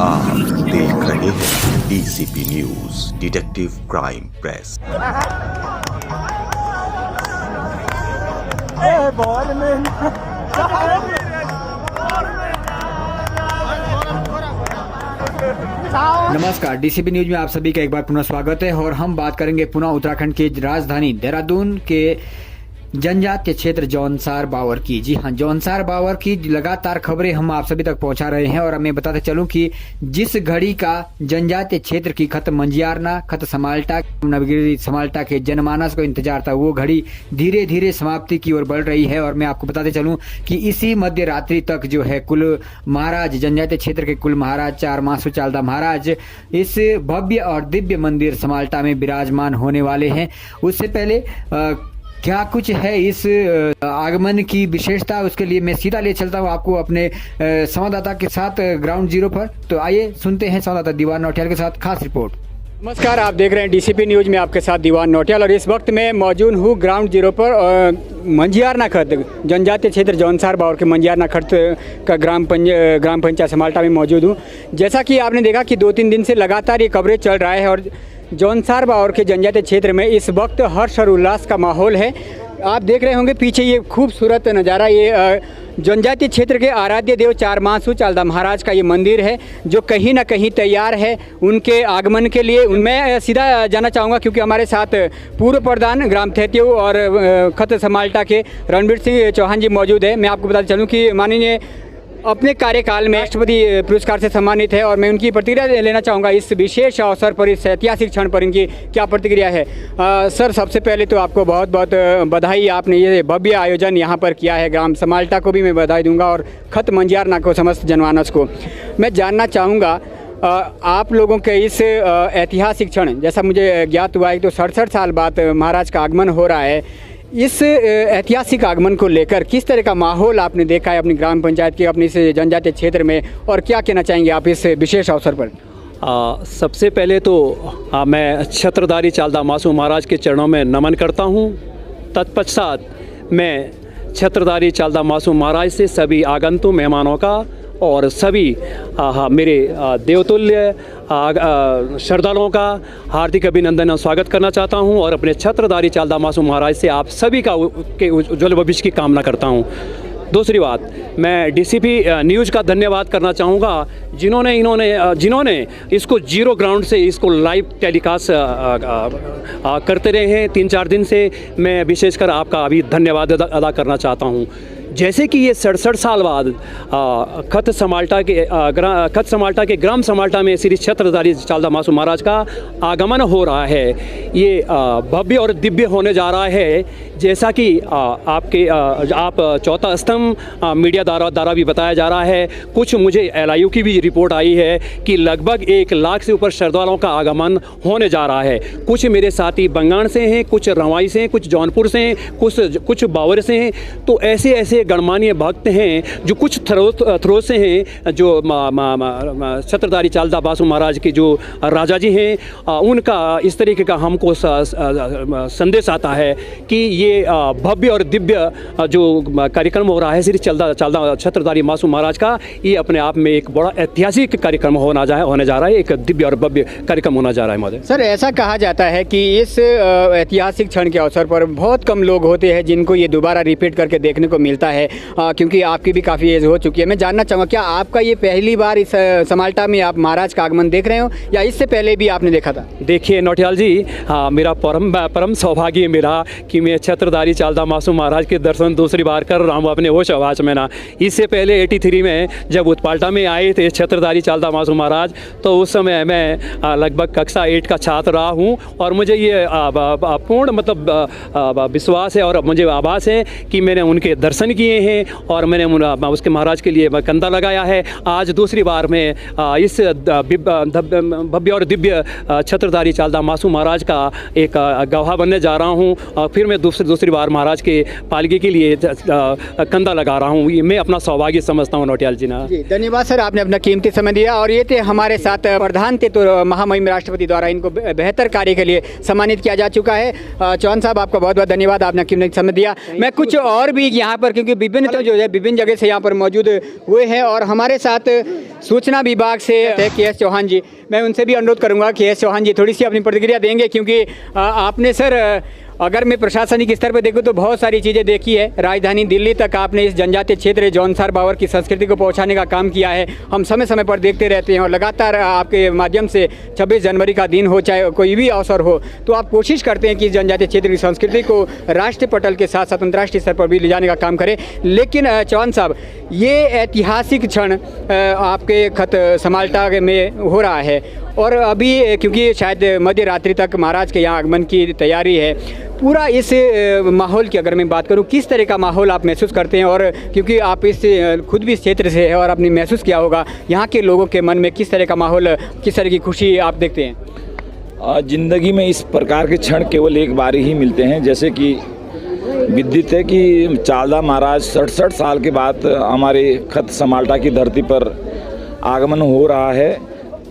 आप देख रहे हैं DCP news detective crime press. नमस्कार, डीसीपी न्यूज में आप सभी का एक बार पुनः स्वागत है और हम बात करेंगे पुनः उत्तराखंड की राजधानी देहरादून के जनजातीय क्षेत्र जौनसार बावर की। जी हाँ, जौनसार बावर की लगातार खबरें हम आप सभी तक पहुंचा रहे हैं और मैं बताते चलूं कि जिस घड़ी का जनजातीय क्षेत्र की खत मंजियारना, खत समाल्टा, नवगिरी समाल्टा के जनमानस को इंतजार था, वो घड़ी धीरे धीरे समाप्ति की ओर बढ़ रही है। और मैं आपको बताते चलूं कि इसी मध्य रात्रि तक जो है कुल महाराज, जनजातीय क्षेत्र के कुल महाराज चार मासू चालदा महाराज इस भव्य और दिव्य मंदिर समाल्टा में विराजमान होने वाले हैं। उससे पहले क्या कुछ है इस आगमन की विशेषता, उसके लिए मैं सीधा ले चलता हूँ आपको अपने संवाददाता के साथ ग्राउंड जीरो पर। तो आइए सुनते हैं संवाददाता दीवान नौटियाल के साथ खास रिपोर्ट। नमस्कार, आप देख रहे हैं डीसीपी न्यूज में आपके साथ दीवान नौटियाल और इस वक्त मैं मौजूद हूँ ग्राउंड जीरो पर मंजियारना खत, जनजातीय क्षेत्र जौनसार बावर के मंजियारना खत का ग्राम पंचायत समाल्टा में मौजूद हूँ। जैसा कि आपने देखा कि 2-3 दिन से लगातार ये कवरेज चल रहा है और जौनसार बावर के जनजातीय क्षेत्र में इस वक्त हर्ष और उल्लास का माहौल है। आप देख रहे होंगे पीछे ये खूबसूरत नज़ारा, ये जनजातीय क्षेत्र के आराध्य देव चार मासू चालदा महाराज का ये मंदिर है जो कहीं ना कहीं तैयार है उनके आगमन के लिए। मैं सीधा जाना चाहूँगा क्योंकि हमारे साथ पूर्व प्रधान ग्राम थेत्यू और खत समाल्टा के रणवीर सिंह चौहान जी मौजूद है। मैं आपको बताते चलूँ कि माननीय अपने कार्यकाल में राष्ट्रपति पुरस्कार से सम्मानित है और मैं उनकी प्रतिक्रिया लेना चाहूँगा इस विशेष अवसर पर, इस ऐतिहासिक क्षण पर इनकी क्या प्रतिक्रिया है। सर, सबसे पहले तो आपको बहुत बहुत बधाई, आपने ये भव्य आयोजन यहाँ पर किया है। ग्राम समाल्टा को भी मैं बधाई दूंगा और खत मंजियारना को, समस्त जनमानस को। मैं जानना चाहूँगा आप लोगों के इस ऐतिहासिक क्षण, जैसा मुझे ज्ञात हुआ है तो 67 साल बाद महाराज का आगमन हो रहा है, इस ऐतिहासिक आगमन को लेकर किस तरह का माहौल आपने देखा है अपनी ग्राम पंचायत के, अपने इस जनजातीय क्षेत्र में, और क्या कहना चाहेंगे आप इस विशेष अवसर पर? सबसे पहले तो मैं छत्रधारी चालदा मासू महाराज के चरणों में नमन करता हूँ। तत्पश्चात मैं छत्रधारी चालदा मासू महाराज से सभी आगंतुक मेहमानों का और सभी मेरे देवतुल्य श्रद्धालुओं का हार्दिक अभिनंदन और स्वागत करना चाहता हूं और अपने छत्रधारी चालदा मासू महाराज से आप सभी का के उज्ज्वल भविष्य की कामना करता हूं। दूसरी बात, मैं डीसीपी न्यूज़ का धन्यवाद करना चाहूँगा जिन्होंने इसको जीरो ग्राउंड से इसको लाइव टेलीकास्ट करते रहे हैं 3-4 दिन से। मैं विशेषकर आपका अभी धन्यवाद अदा करना चाहता हूँ। जैसे कि ये 67 साल बाद खत समाल्टा के ग्राम समाल्टा में श्री छत्रधारी चालदा मासू महाराज का आगमन हो रहा है, ये भव्य और दिव्य होने जा रहा है। जैसा कि आप चौथा स्तंभ मीडिया द्वारा भी बताया जा रहा है। कुछ मुझे LIU की भी रिपोर्ट आई है कि लगभग 1 लाख से ऊपर श्रद्धालुओं का आगमन होने जा रहा है। कुछ मेरे साथी बंगाण से हैं, कुछ रवाई से हैं, कुछ जौनपुर से हैं, कुछ बावर से हैं। तो ऐसे गणमान्य भक्त हैं जो कुछ थ्रो से हैं, जो छत्रधारी चालदा मासू महाराज के जो राजा जी हैं, उनका इस तरीके का हमको संदेश आता है कि ये भव्य और दिव्य जो कार्यक्रम हो रहा है श्री चालदा छत्रधारी मासू महाराज का, ये अपने आप में एक बड़ा ऐतिहासिक कार्यक्रम होने जा रहा है, एक दिव्य और भव्य कार्यक्रम होना जा रहा है। महोदय सर, ऐसा कहा जाता है कि इस ऐतिहासिक क्षण के अवसर पर बहुत कम लोग होते हैं जिनको ये दोबारा रिपीट करके देखने को मिलता है, क्योंकि आपकी भी काफ़ी एज हो चुकी है। मैं जानना चाहूँगा, क्या आपका ये पहली बार इस समाल्टा में आप महाराज का आगमन देख रहे हो या इससे पहले भी आपने देखा था? देखिए नौटियाल जी, मेरा परम सौभाग्य है मेरा कि मैं छत्रधारी चालदा मासू महाराज के दर्शन दूसरी बार कर रहा हूँ अपने होश आवास में ना। इससे पहले 83 में जब उत्पाल्टा में आए थे छत्रधारी चालदा मासू महाराज, तो उस समय मैं लगभग कक्षा 8 का छात्र रहा हूँ और मुझे ये पूर्ण मतलब विश्वास है और मुझे आभास है कि मैंने उनके दर्शन किए हैं और मैंने उसके महाराज के लिए कंधा लगाया है। आज दूसरी बार मैं इस भव्य और दिव्य छत्रधारी चालदा मासू महाराज का एक गवाह बनने जा रहा हूँ और फिर मैं दूसरी बार महाराज के पालकी के लिए कंधा लगा रहा हूँ। मैं अपना सौभाग्य समझता हूँ नौटियाल जी ना। जी धन्यवाद सर, आपने अपना कीमती समय दिया। और ये थे हमारे साथ प्रधान थे तो महामहिम राष्ट्रपति द्वारा इनको बेहतर कार्य के लिए सम्मानित किया जा चुका है। चौहान साहब, आपका बहुत बहुत धन्यवाद, आपने कीमती समय दिया। मैं कुछ और भी यहाँ पर, क्योंकि विभिन्न जगह से यहाँ पर मौजूद हुए हैं और हमारे साथ सूचना विभाग से के.एस. चौहान जी, मैं उनसे भी अनुरोध करूंगा के.एस. चौहान जी थोड़ी सी अपनी प्रतिक्रिया देंगे, क्योंकि आपने सर अगर मैं प्रशासनिक स्तर पर देखूं तो बहुत सारी चीज़ें देखी है। राजधानी दिल्ली तक आपने इस जनजातीय क्षेत्र जौनसार बावर की संस्कृति को पहुंचाने का काम किया है। हम समय समय पर देखते रहते हैं और लगातार आपके माध्यम से 26 जनवरी का दिन हो, चाहे कोई भी अवसर हो, तो आप कोशिश करते हैं कि इस जनजातीय क्षेत्र की संस्कृति को राष्ट्रीय पटल के साथ साथ अंतर्राष्ट्रीय स्तर पर भी ले जाने का काम करें। लेकिन चौहान साहब, ये ऐतिहासिक क्षण आपके खत समाल्टा में हो रहा है और अभी क्योंकि शायद मध्य रात्रि तक महाराज के यहाँ आगमन की तैयारी है, पूरा इस माहौल की अगर मैं बात करूं, किस तरह का माहौल आप महसूस करते हैं? और क्योंकि आप इस खुद भी इस क्षेत्र से है और आपने महसूस किया होगा, यहाँ के लोगों के मन में किस तरह का माहौल, किस तरह की खुशी आप देखते हैं? ज़िंदगी में इस प्रकार के क्षण केवल एक बार ही मिलते हैं। जैसे कि विदित है कि चालदा महाराज 67 साल के बाद हमारे खत समाल्टा की धरती पर आगमन हो रहा है,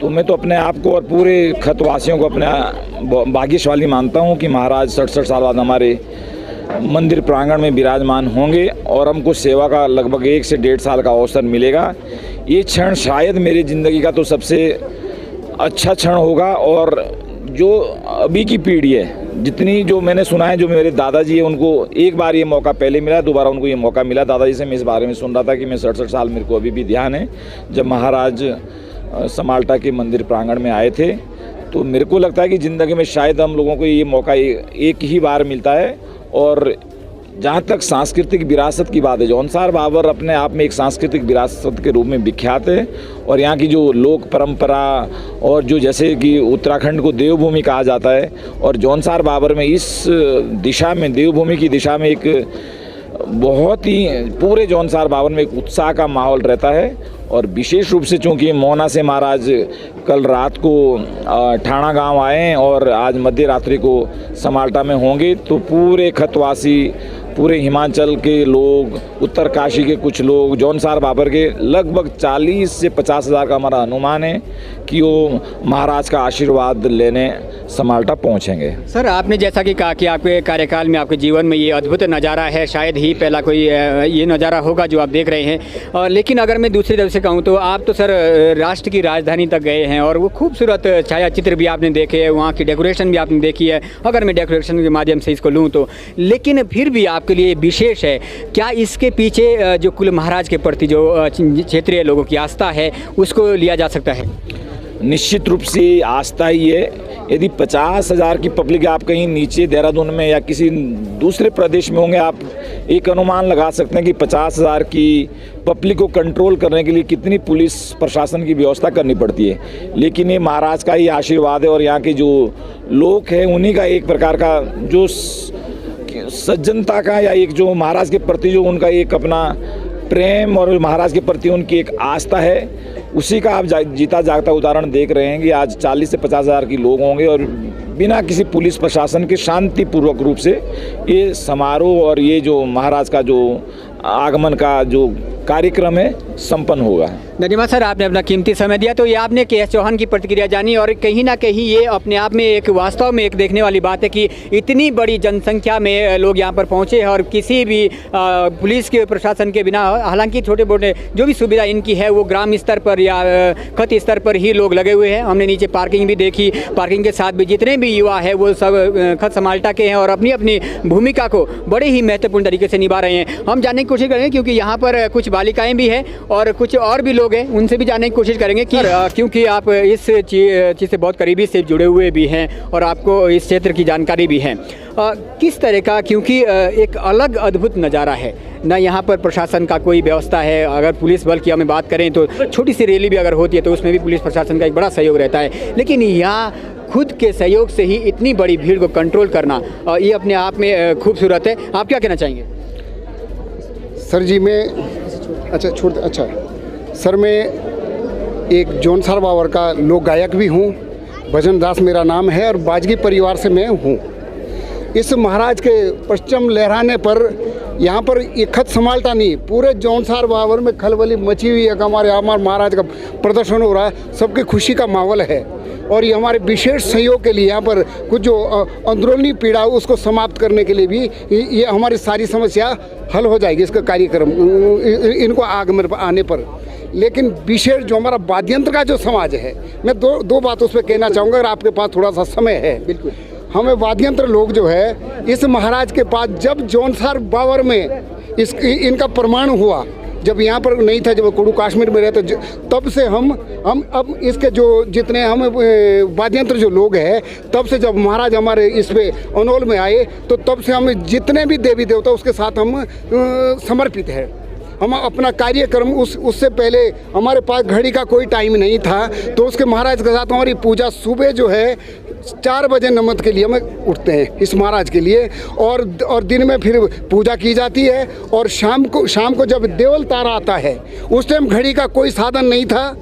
तो मैं तो अपने आप को और पूरे खतवासियों को अपने भाग्यशाली मानता हूं कि महाराज 67 साल बाद हमारे मंदिर प्रांगण में विराजमान होंगे और हमको सेवा का लगभग 1 से 1.5 साल का अवसर मिलेगा। ये क्षण शायद मेरी ज़िंदगी का तो सबसे अच्छा क्षण होगा। और जो अभी की पीढ़ी है, जितनी जो मैंने सुना है, जो मेरे दादाजी है उनको एक बार ये मौका पहले मिला, दोबारा उनको ये मौका मिला। दादाजी से मैं इस बारे में सुन रहा था कि मैं 67 साल, मेरे को अभी भी ध्यान है, जब महाराज समाल्टा के मंदिर प्रांगण में आए थे। तो मेरे को लगता है कि ज़िंदगी में शायद हम लोगों को ये मौका एक ही बार मिलता है। और जहाँ तक सांस्कृतिक विरासत की बात है, जौनसार बावर अपने आप में एक सांस्कृतिक विरासत के रूप में विख्यात है। और यहाँ की जो लोक परंपरा और जो जैसे कि उत्तराखंड को देवभूमि कहा जाता है, और जौनसार बावर में इस दिशा में, देवभूमि की दिशा में एक बहुत ही पूरे जौनसार बावर में एक उत्साह का माहौल रहता है। और विशेष रूप से चूँकि मोना से महाराज कल रात को ठाणा गांव आए और आज मध्य रात्रि को समाल्टा में होंगे, तो पूरे खतवासी, पूरे हिमाचल के लोग, उत्तरकाशी के कुछ लोग, जौनसार बाबर के लगभग 40 से 50 हज़ार का हमारा अनुमान है कि वो महाराज का आशीर्वाद लेने समाल्टा पहुंचेंगे। सर, आपने जैसा कि कहा कि आपके कार्यकाल में, आपके जीवन में ये अद्भुत नज़ारा है, शायद ही पहला कोई ये नज़ारा होगा जो आप देख रहे हैं। लेकिन अगर मैं दूसरी तरफ से कहूँ तो आप तो सर राष्ट्र की राजधानी तक गए हैं और वो खूबसूरत छाया चित्र भी आपने देखे हैं, वहाँ की डेकोरेशन भी आपने देखी है, अगर मैं डेकोरेशन के माध्यम से इसको लूँ तो। लेकिन फिर भी आपके लिए विशेष है क्या? इसके पीछे जो कुल महाराज के प्रति जो क्षेत्रीय लोगों की आस्था है, उसको लिया जा सकता है? निश्चित रूप से आस्था ही है। यदि 50,000 की पब्लिक आप कहीं नीचे देहरादून में या किसी दूसरे प्रदेश में होंगे, आप एक अनुमान लगा सकते हैं कि 50,000 की पब्लिक को कंट्रोल करने के लिए कितनी पुलिस प्रशासन की व्यवस्था करनी पड़ती है। लेकिन ये महाराज का ही आशीर्वाद है और यहाँ के जो लोग हैं उन्हीं का एक प्रकार का जो सज्जनता का, या एक जो महाराज के प्रति जो उनका एक अपना प्रेम और महाराज के प्रति उनकी एक आस्था है, उसी का आप जीता जागता उदाहरण देख रहे हैं कि आज 40 से 50,000 की लोग होंगे और बिना किसी पुलिस प्रशासन के शांतिपूर्वक रूप से ये समारोह और ये जो महाराज का जो आगमन का जो कार्यक्रम है संपन्न होगा। धन्यवाद सर, आपने अपना कीमती समय दिया। तो ये आपने के.एस. चौहान की प्रतिक्रिया जानी और कहीं ना कहीं ये अपने आप में एक वास्तव में एक देखने वाली बात है कि इतनी बड़ी जनसंख्या में लोग यहाँ पर पहुँचे हैं और किसी भी पुलिस के प्रशासन के बिना, हालांकि छोटे मोटे जो भी सुविधा इनकी है वो ग्राम स्तर पर या खत स्तर पर ही लोग लगे हुए हैं। हमने नीचे पार्किंग भी देखी, पार्किंग के साथ भी जितने भी युवा है वो सब खत समाल्टा के हैं और अपनी अपनी भूमिका को बड़े ही महत्वपूर्ण तरीके से निभा रहे हैं। हम जानने की कोशिश करेंगे क्योंकि यहाँ पर कुछ बालिकाएं भी हैं और कुछ और भी लोग हैं, उनसे भी जानने की कोशिश करेंगे कि क्योंकि आप इस चीज़ से बहुत करीबी से जुड़े हुए भी हैं और आपको इस क्षेत्र की जानकारी भी है, किस तरह का, क्योंकि एक अलग अद्भुत नज़ारा है ना, यहाँ पर प्रशासन का कोई व्यवस्था है। अगर पुलिस बल की हमें बात करें तो छोटी सी रैली भी अगर होती है तो उसमें भी पुलिस प्रशासन का एक बड़ा सहयोग रहता है, लेकिन यहाँ खुद के सहयोग से ही इतनी बड़ी भीड़ को कंट्रोल करना ये अपने आप में खूबसूरत है। आप क्या कहना चाहेंगे? सर जी, मैं अच्छा सर, मैं एक जौनसार बावर का लोक गायक भी हूँ, भजन दास मेरा नाम है और बाजगी परिवार से मैं हूँ। इस महाराज के पश्चिम लहराने पर यहाँ पर ये खत समाल्टा नहीं, पूरे जौनसार बावर में खलबली मची हुई है। हमारे महाराज का प्रदर्शन हो रहा है, सबकी खुशी का माहौल है और ये हमारे विशेष सहयोग के लिए यहाँ पर कुछ जो अंदरूनी पीड़ा उसको समाप्त करने के लिए भी ये हमारी सारी समस्या हल हो जाएगी इसका कार्यक्रम इनको आगमन आने पर। लेकिन विशेष जो हमारा वाद्य यंत्र का जो समाज है, मैं दो बात उस पर कहना चाहूँगा अगर आपके पास थोड़ा सा समय है। बिल्कुल। हमें वाद्य यंत्र लोग जो है इस महाराज के पास जब जौनसार बावर में इनका प्रमाण हुआ, जब यहाँ पर नहीं था, जब कुडू कश्मीर में रहते, तब से हम अब इसके जो जितने हम वाद्य यंत्र जो लोग हैं, तब से जब महाराज हमारे इस पे अनोल में आए तो तब से हम जितने भी देवी देवता उसके साथ हम समर्पित हैं। हम अपना कार्यक्रम उससे पहले हमारे पास घड़ी का कोई टाइम नहीं था, तो उसके महाराज के साथ हमारी पूजा सुबह जो है 4 बजे नमक के लिए हम उठते हैं इस महाराज के लिए, और दिन में फिर पूजा की जाती है। और शाम को जब देवल तारा आता है, उस टाइम घड़ी का कोई साधन नहीं था।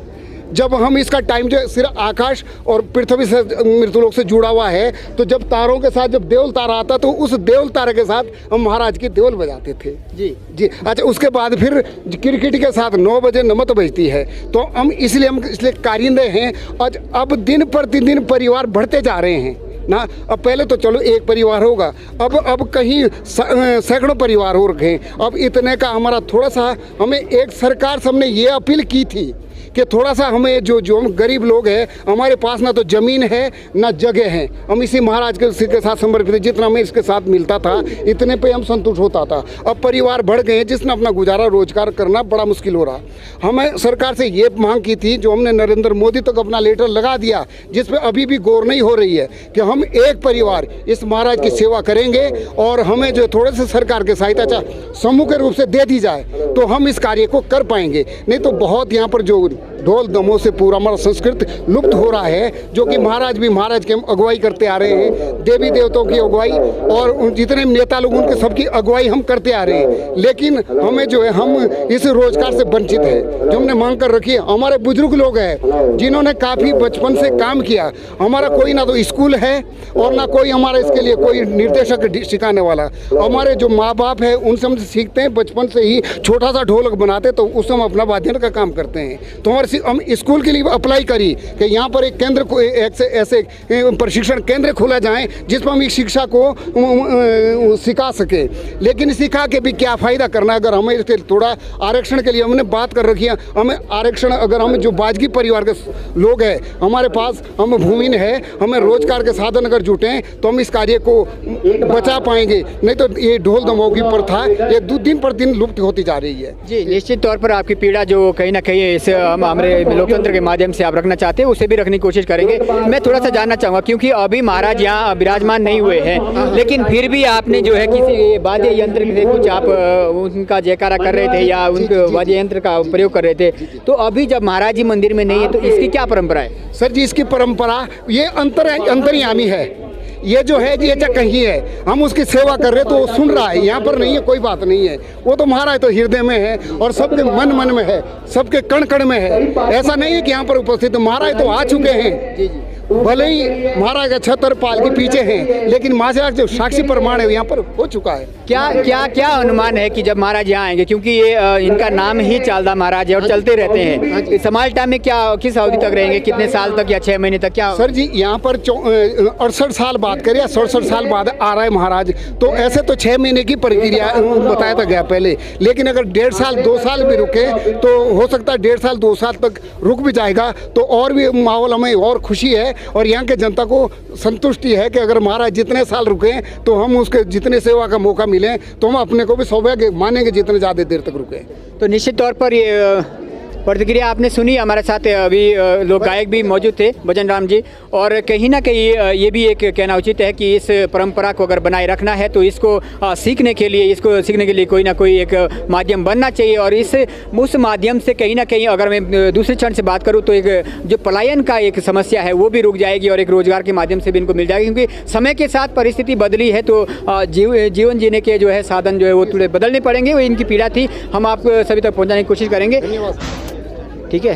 जब हम इसका टाइम जो सिर्फ आकाश और पृथ्वी से मृत्युलोक से जुड़ा हुआ है, तो जब तारों के साथ जब देवल तारा आता तो उस देवल तारे के साथ हम महाराज की देवल बजाते थे। जी। अच्छा, उसके बाद फिर क्रिकेट के साथ 9 बजे नमत बजती है। तो हम इसलिए कारिंदे हैं। आज अब दिन प्रतिदिन परिवार बढ़ते जा रहे हैं ना। अब पहले तो चलो एक परिवार होगा, अब कहीं सैकड़ों परिवार हो रखे हैं। अब इतने का हमारा थोड़ा सा हमें एक सरकार से हमने ये अपील की थी कि थोड़ा सा हमें जो हम गरीब लोग हैं, हमारे पास ना तो ज़मीन है ना जगह है, हम इसी महाराज के साथ समर्पित, जितना हमें इसके साथ मिलता था इतने पे हम संतुष्ट होता था। अब परिवार बढ़ गए जिसने अपना गुजारा रोजगार करना बड़ा मुश्किल हो रहा। हमें सरकार से ये मांग की थी, जो हमने नरेंद्र मोदी तक अपना लेटर लगा दिया, जिस पे अभी भी गौर नहीं हो रही है, कि हम एक परिवार इस महाराज की सेवा करेंगे और हमें जो थोड़े से सरकार के सहायता समूह के रूप से दे दी जाए तो हम इस कार्य को कर पाएंगे। नहीं तो बहुत यहाँ पर जो ढोल दमों से पूरा हमारा संस्कृत लुप्त हो रहा है, जो कि महाराज के हम अगुवाई करते आ रहे हैं, देवी देवताओं की अगुवाई और जितने नेता लोग उनके सबकी अगुवाई हम करते आ रहे हैं। लेकिन हमें जो है हम इस रोजगार से वंचित है, जो हमने मांग कर रखी है। हमारे बुजुर्ग लोग हैं जिन्होंने काफ़ी बचपन से काम किया, हमारा कोई ना तो स्कूल है और ना कोई हमारा इसके लिए कोई निर्देशक सिखाने वाला। हमारे जो माँ बाप है उनसे हम सीखते हैं, बचपन से ही छोटा सा ढोलक बनाते तो उससे हम अपना वाद्य का काम करते हैं। तो हमारे हम स्कूल के लिए अप्लाई करी कि यहाँ पर एक केंद्र को ऐसे प्रशिक्षण केंद्र खोला जाए जिस पर हम इस शिक्षा को सिखा सके। लेकिन सिखा के भी क्या फ़ायदा करना, अगर हमें इसके थोड़ा आरक्षण के लिए हमने बात कर रखी है। हमें आरक्षण, अगर हम जो बाजगी परिवार के लोग हैं, हमारे पास हम भूमिहीन है, हमें रोजगार के साधन अगर जुटें तो हम इस कार्य को बचा पाएंगे। नहीं तो ये ढोल दमों की प्रथा ये दिन पर दिन लुप्त होती जा रही है। जी, निश्चित तौर पर आपकी पीड़ा जो कहीं ना कहीं इस हमारे लोकतंत्र के माध्यम से आप रखना चाहते हैं, उसे भी रखने की कोशिश करेंगे। मैं थोड़ा सा जानना चाहूँगा, क्योंकि अभी महाराज यहाँ विराजमान नहीं हुए हैं, लेकिन फिर भी आपने जो है किसी वाद्य यंत्र से कुछ आप उनका जयकारा कर रहे थे या उनके वाद्य यंत्र का प्रयोग कर रहे थे, तो अभी जब महाराज जी मंदिर में नहीं है तो इसकी क्या परंपरा है? सर जी, इसकी परंपरा ये अंतर्यामी है। ये जो है ये कहीं है, हम उसकी सेवा कर रहे तो वो सुन रहा है, यहाँ पर नहीं है, कोई बात नहीं है। वो तो महाराज तो हृदय में है और सबके मन में है, सबके कण कण में है। ऐसा नहीं है कि यहाँ पर उपस्थित महाराज तो आ चुके हैं। भले ही महाराज का छत्र पाल के पीछे हैं, लेकिन महाराज जो साक्षी प्रमाण है यहाँ पर हो चुका है। क्या अनुमान है कि जब महाराज यहाँ आएंगे, क्योंकि ये इनका नाम ही चालदा महाराज है और चलते रहते हैं, समालटा में क्या किस अवधि तक रहेंगे, कितने साल तक या 6 महीने तक? क्या सर जी, यहाँ पर 68 साल बाद करें या 67 साल बाद आ रहा है महाराज, तो ऐसे तो 6 महीने की प्रक्रिया बताया था गया पहले। लेकिन अगर 1.5 साल 2 साल भी रुके तो हो सकता है 1.5 साल 2 साल तक रुक भी जाएगा, तो और भी माहौल हमें और खुशी है और यहाँ के जनता को संतुष्टि है कि अगर महाराज जितने साल रुके तो हम उसके जितने सेवा का मौका मिले तो हम अपने को भी सौभाग्य मानेंगे जितने ज़्यादा देर तक रुके। तो निश्चित तौर पर ये प्रतिक्रिया आपने सुनी। हमारे साथ अभी लोग गायक भी मौजूद थे, भजन राम जी, और कहीं ना कहीं ये भी एक कहना उचित है कि इस परंपरा को अगर बनाए रखना है तो इसको सीखने के लिए कोई ना कोई एक माध्यम बनना चाहिए। और उस माध्यम से कहीं ना कहीं अगर मैं दूसरे क्षण से बात करूँ तो एक जो पलायन का एक समस्या है वो भी रुक जाएगी और एक रोजगार के माध्यम से भी इनको मिल जाएगी, क्योंकि समय के साथ परिस्थिति बदली है तो जीवन जीने के जो है साधन जो है वो थोड़े बदलने पड़ेंगे। वो इनकी पीड़ा थी, हम आप सभी तक पहुँचाने की कोशिश करेंगे। ठीक है,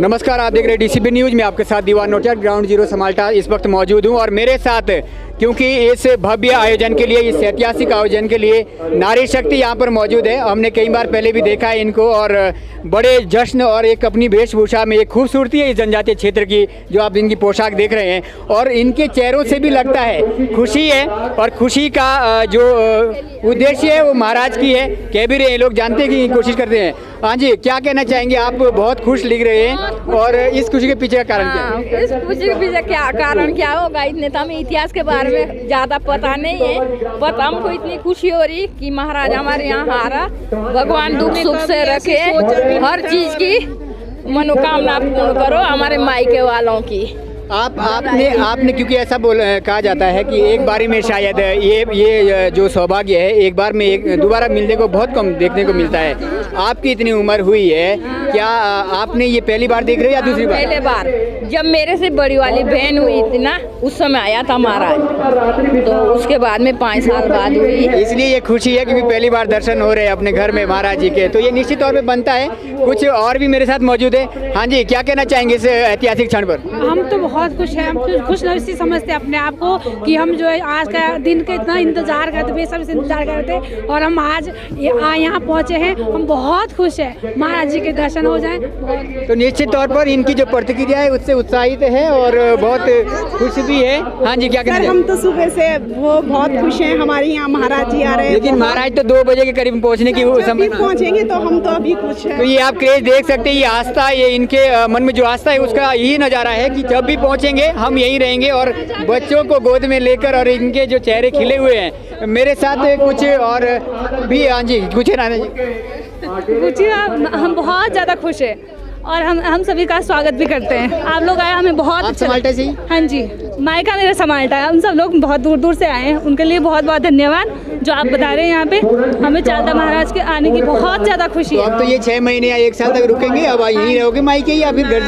नमस्कार, आप देख रहे हैं डीसीबी न्यूज़ में आपके साथ दीवान नोटियाल, ग्राउंड जीरो समालटा इस वक्त मौजूद हूँ और मेरे साथ क्योंकि इस भव्य आयोजन के लिए, इस ऐतिहासिक आयोजन के लिए नारी शक्ति यहाँ पर मौजूद है। हमने कई बार पहले भी देखा है इनको और बड़े जश्न और एक अपनी वेशभूषा में एक खूबसूरती है इस जनजातीय क्षेत्र की, जो आप इनकी पोशाक देख रहे हैं और इनके चेहरों से भी लगता है खुशी है। और खुशी का जो उद्देश्य है वो महाराज की है, कह भी रहे हैं, लोग जानते हैं कि कोशिश करते हैं। हाँ जी, क्या कहना चाहेंगे? आप बहुत खुश लिख रहे हैं और इस खुशी के पीछे का कारण क्या है? इस खुशी के पीछे क्या कारण क्या होगा, इतने तो हमें इतिहास के बारे में ज्यादा पता नहीं है, पर हमको इतनी खुशी हो रही कि महाराज हमारे यहाँ हारा, भगवान दुख सुख से रखे, हर चीज की मनोकामना पूर्ण करो हमारे मायके वालों की। आपने क्योंकि ऐसा कहा जाता है कि एक बारी में शायद ये जो सौभाग्य है एक बार में दोबारा मिलने को बहुत कम देखने को मिलता है। आपकी इतनी उम्र हुई है, क्या आपने ये पहली बार देख रहे हो या दूसरी बार? पहले बार, जब मेरे से बड़ी वाली बहन हुई थी ना, उस समय आया था महाराज, तो उसके बाद में 5 साल बाद हुई। इसलिए ये खुशी है क्योंकि पहली बार दर्शन हो रहे हैं अपने घर में महाराज जी के, तो ये निश्चित तौर पे बनता है। कुछ और भी मेरे साथ मौजूद है। हाँ जी, क्या कहना चाहेंगे इस ऐतिहासिक क्षण पर? हम तो बहुत खुश हैं, हम खुश नसीब समझते हैं अपने आप को कि हम जो है आज का दिन का इतना इंतजार करते, बेसब्री से इंतजार करते और हम आज यहाँ पहुँचे हैं। हम बहुत खुश हैं, महाराज जी के दर्शन हो जाएं। तो निश्चित तौर पर इनकी जो प्रतिक्रिया है उससे उत्साहित है और बहुत खुश भी है। हाँ जी, क्या कहना सर, हम तो सुबह से वो बहुत खुश हैं, हमारे यहाँ महाराज जी आ रहे हैं। लेकिन महाराज तो 2 बजे के करीब पहुँचने की संभावना पहुँचेंगे तो हम तो अभी खुश हैं। तो ये आप क्रेज देख सकते हैं, ये आस्था, ये इनके मन में जो आस्था है उसका यही नज़ारा है कि जब भी पहुँचेंगे हम यहीं रहेंगे और बच्चों को गोद में लेकर, और इनके जो चेहरे खिले हुए हैं। मेरे साथ कुछ और भी, हाँ जी, कुछ है ना जी? हम बहुत ज़्यादा खुश हैं और हम सभी का स्वागत भी करते हैं। आप लोग आए, हमें बहुत अच्छा समाल्टा से? हाँ जी, मायका मेरा समाल्टा है। हम सब लोग बहुत दूर दूर से आए हैं, उनके लिए बहुत बहुत धन्यवाद जो आप बता रहे हैं यहाँ पे। हमें चालदा महाराज के आने की बहुत ज़्यादा खुशी है। तो अब तो ये 6 महीने या 1 साल तक रुकेंगे, अब यहीं रहोगे मायके या फिर घर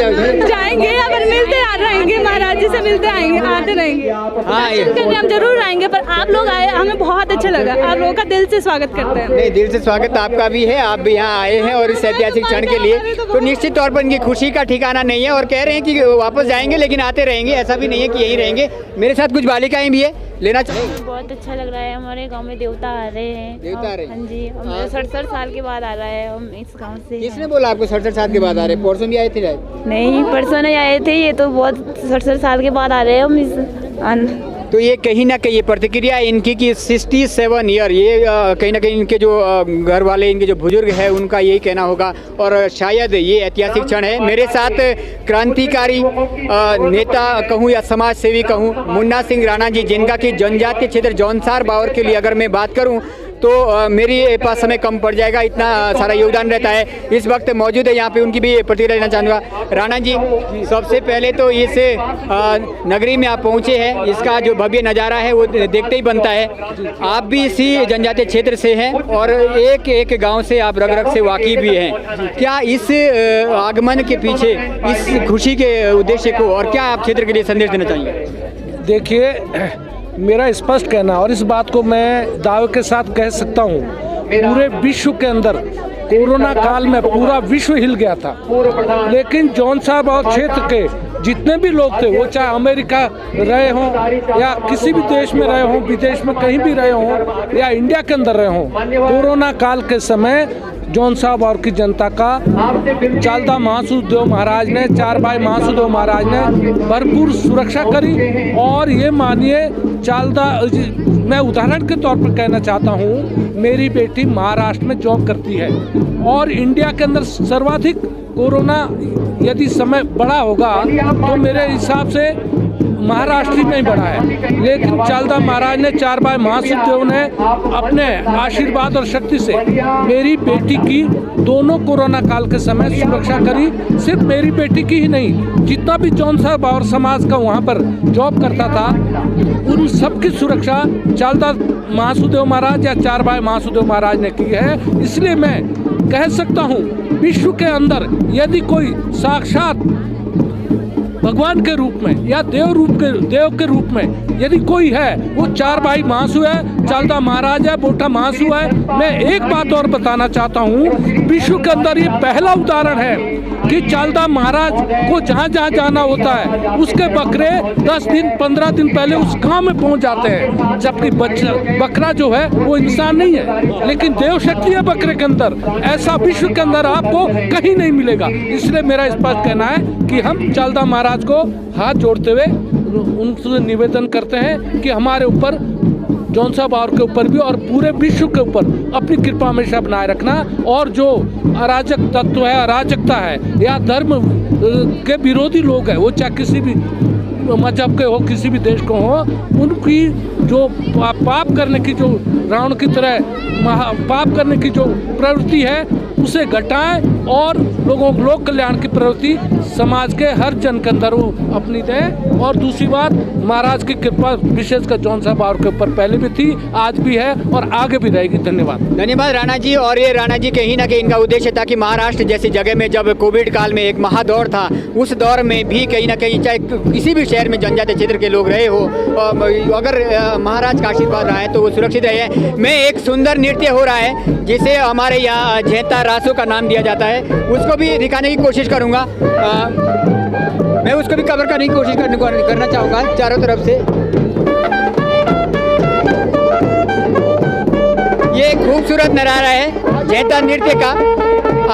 जाएंगे? अगर मिलते आ रहेंगे, महाराज जी से मिलते आएंगे, आते रहेंगे। हाँ, हम जरूर आएंगे, पर आप लोग आए, हमें बहुत अच्छा लगा। आप लोगों का दिल से स्वागत करते हैं। नहीं, दिल से स्वागत आपका भी है, आप भी यहाँ आए हैं और इस ऐतिहासिक क्षण के लिए। तो निश्चित तौर पर इनकी खुशी का ठिकाना नहीं है और कह रहे हैं कि वापस जाएंगे लेकिन आते रहेंगे, ऐसा भी नहीं है कि यहीं रहेंगे। मेरे साथ कुछ बालिकाएं भी है, लेना चाहिए। बहुत अच्छा लग रहा है, हमारे गांव में देवता आ रहे हैं। देवता आ रहे हैं? हाँ जी, हम 67 साल के बाद आ रहा है, हम इस गांव से। किसने बोला आपको 67 साल के बाद आ रहे हैं? परसों भी आए थे शायद? नहीं, परसों नहीं आए थे, ये तो बहुत 67 साल के बाद आ रहे हैं हम इस। तो ये कहीं ना कहीं ये प्रतिक्रिया इनकी कि 67 ईयर, ये कहीं ना कहीं इनके जो घर वाले, इनके जो बुजुर्ग हैं उनका यही कहना होगा और शायद ये ऐतिहासिक क्षण है। मेरे साथ क्रांतिकारी नेता कहूँ या समाज सेवी कहूँ, मुन्ना सिंह राणा जी, जिनका कि जनजातीय क्षेत्र जौनसार बावर के लिए अगर मैं बात करूँ तो मेरे पास समय कम पड़ जाएगा, इतना सारा योगदान रहता है। इस वक्त मौजूद है यहाँ पे, उनकी भी प्रतिक्रिया लेना चाहूँगा। राणा जी, सबसे पहले तो इस नगरी में आप पहुँचे हैं, इसका जो भव्य नज़ारा है वो देखते ही बनता है। आप भी इसी जनजातीय क्षेत्र से हैं और एक एक गांव से आप रग रग से वाकिफ भी हैं। क्या इस आगमन के पीछे, इस खुशी के उद्देश्य को और क्या आप क्षेत्र के लिए संदेश देना चाहेंगे? देखिए, मेरा स्पष्ट कहना, और इस बात को मैं दावे के साथ कह सकता हूँ, पूरे विश्व के अंदर कोरोना काल में पूरा विश्व हिल गया था, लेकिन जौनसार बावर क्षेत्र के जितने भी लोग थे, वो चाहे अमेरिका रहे हों या किसी भी देश में रहे हों, विदेश में कहीं भी रहे हों या इंडिया के अंदर रहे हों, कोरोना काल के समय जौनसार बावर की जनता का चालदा महासुदेव महाराज ने, 4 भाई महासुदेव महाराज ने भरपूर सुरक्षा करी। और ये मानिए, चालदा, मैं उदाहरण के तौर पर कहना चाहता हूँ, मेरी बेटी महाराष्ट्र में जॉब करती है और इंडिया के अंदर सर्वाधिक कोरोना यदि समय बड़ा होगा तो मेरे हिसाब से महाराष्ट्र में ही बढ़ा है, लेकिन चालदा महाराज ने, 4 भाई महासुदेव ने अपने आशीर्वाद और शक्ति से मेरी बेटी की दोनों कोरोना काल के समय सुरक्षा करी। सिर्फ मेरी बेटी की ही नहीं, जितना भी जौनसार बावर समाज का वहाँ पर जॉब करता था, उन सबकी सुरक्षा चालदा महासुदेव महाराज या 4 भाई महासुदेव महाराज ने की है। इसलिए मैं कह सकता हूँ, विश्व के अंदर यदि कोई साक्षात भगवान के रूप में या देव के रूप में यदि कोई है, वो 4 भाई महासु है, चालदा महाराज है, बोटा महासु है। मैं एक बात और बताना चाहता हूँ, विश्व के अंदर ये पहला उदाहरण है कि चालदा महाराज को जहाँ जहाँ जाना होता है उसके बकरे 10 दिन 15 दिन पहले उस गांव में पहुंच जाते हैं, जबकि बकरा जो है वो इंसान नहीं है, लेकिन देव शक्ति है बकरे के अंदर। ऐसा विश्व के अंदर आपको कहीं नहीं मिलेगा। इसलिए मेरा स्पष्ट कहना है कि हम चालदा महाराज को हाथ जोड़ते हुए उनसे निवेदन करते हैं कि हमारे ऊपर, जौनसा बावर के ऊपर भी और पूरे विश्व के ऊपर अपनी कृपा हमेशा बनाए रखना, और जो अराजक तत्व है, अराजकता है या धर्म के विरोधी लोग हैं, वो चाहे किसी भी मजहब के हो, किसी भी देश को हो, उनकी जो पाप करने की, जो रावण की तरह पाप करने की जो प्रवृत्ति है उसे घटाएं और लोक कल्याण की प्रवृत्ति समाज के हर जन के अंदर वो अपनी दें। और दूसरी बात, महाराज की कृपा विशेषकर जौनसा बावर के ऊपर पहले भी थी, आज भी है और आगे भी रहेगी। धन्यवाद। धन्यवाद राणा जी। और ये राणा जी कहीं ना कहीं इनका उद्देश्य था कि महाराष्ट्र जैसी जगह में जब कोविड काल में एक महादौर था, उस दौर में भी कहीं ना कहीं चाहे किसी भी शहर में जनजातीय क्षेत्र के लोग रहे हो, अगर महाराज का आशीर्वाद रहा है तो वो सुरक्षित रहे। में एक सुंदर नृत्य हो रहा है जिसे हमारे यहाँ झेता रासो का नाम दिया जाता है, उसको भी दिखाने की कोशिश करूँगा। मैं उसको भी कवर करने की कोशिश करना चाहूँगा चारों तरफ से। ये एक खूबसूरत नज़ारा है झेता नृत्य का,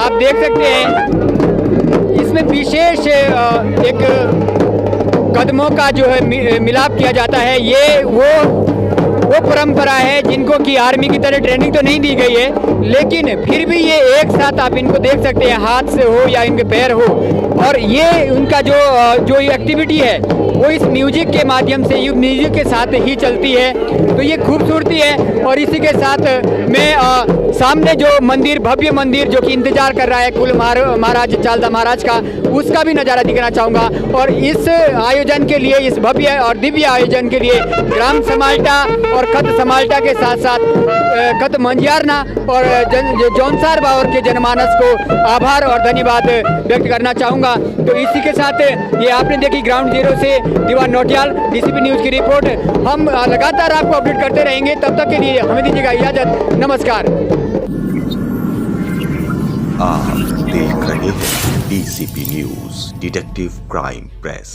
आप देख सकते हैं। इसमें विशेष एक कदमों का जो है मिलाप किया जाता है। ये वो परंपरा है जिनको कि आर्मी की तरह ट्रेनिंग तो नहीं दी गई है, लेकिन फिर भी ये एक साथ आप इनको देख सकते हैं, हाथ से हो या इनके पैर हो, और ये उनका जो एक्टिविटी है वो इस म्यूजिक के माध्यम से, म्यूजिक के साथ ही चलती है। तो ये खूबसूरती है। और इसी के साथ मैं सामने जो मंदिर, भव्य मंदिर जो कि इंतजार कर रहा है कुल महाराज चालदा महाराज का, उसका भी नज़ारा दिखाना चाहूँगा। और इस आयोजन के लिए, इस भव्य और दिव्य आयोजन के लिए ग्राम समाल्टा और खत समाल्टा के साथ साथ खत मंजियारना और जौनसार बावर के जनमानस को आभार और धन्यवाद व्यक्त करना चाहूँगा। तो इसी के साथ ये आपने देखी ग्राउंड जीरो से दीवान नौटियाल, डीसीपी न्यूज़ की रिपोर्ट। हम लगातार आपको अपडेट करते रहेंगे, तब तक के लिए हमें दीजिएगा इजाज़त। नमस्कार। आप देख रहे हैं DCP news, detective crime press.